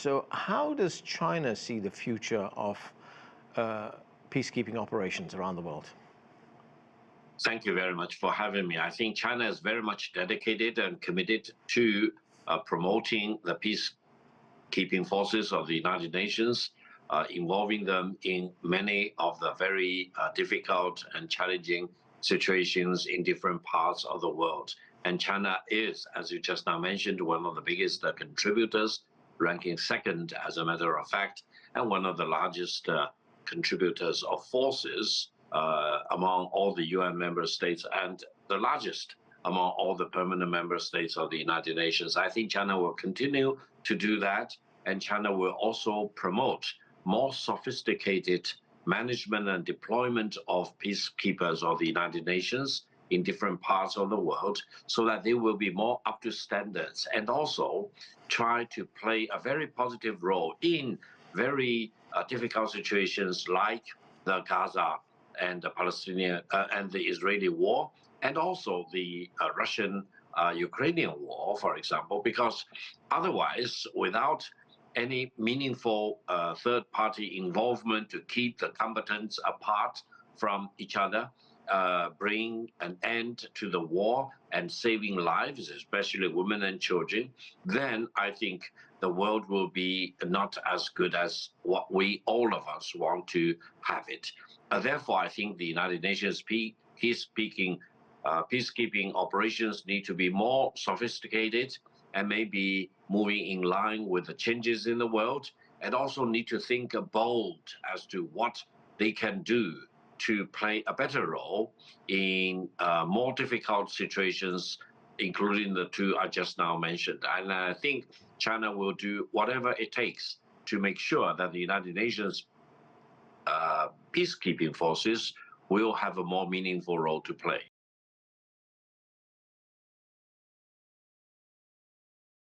So how does China see the future of peacekeeping operations around the world? Thank you very much for having me. I think China is very much dedicated and committed to promoting the peacekeeping forces of the United Nations, involving them in many of the very difficult and challenging situations in different parts of the world. And China is, as you just now mentioned, one of the biggest contributors, ranking second, as a matter of fact, and one of the largest contributors of forces among all the UN member states, and the largest among all the permanent member states of the United Nations. I think China will continue to do that, and China will also promote more sophisticated management and deployment of peacekeepers of the United Nations in different parts of the world, so that they will be more up to standards, and also try to play a very positive role in very difficult situations like the Gaza and the Palestinian and the Israeli war, and also the Russian-Ukrainian war, for example, because otherwise, without any meaningful third-party involvement to keep the combatants apart from each other, bring an end to the war and saving lives, especially women and children, then I think the world will be not as good as what all of us want to have it. Therefore, I think the United Nations peacekeeping operations need to be more sophisticated and maybe moving in line with the changes in the world, and also need to think bold as to what they can do to play a better role in more difficult situations, including the two I just now mentioned. And I think China will do whatever it takes to make sure that the United Nations peacekeeping forces will have a more meaningful role to play.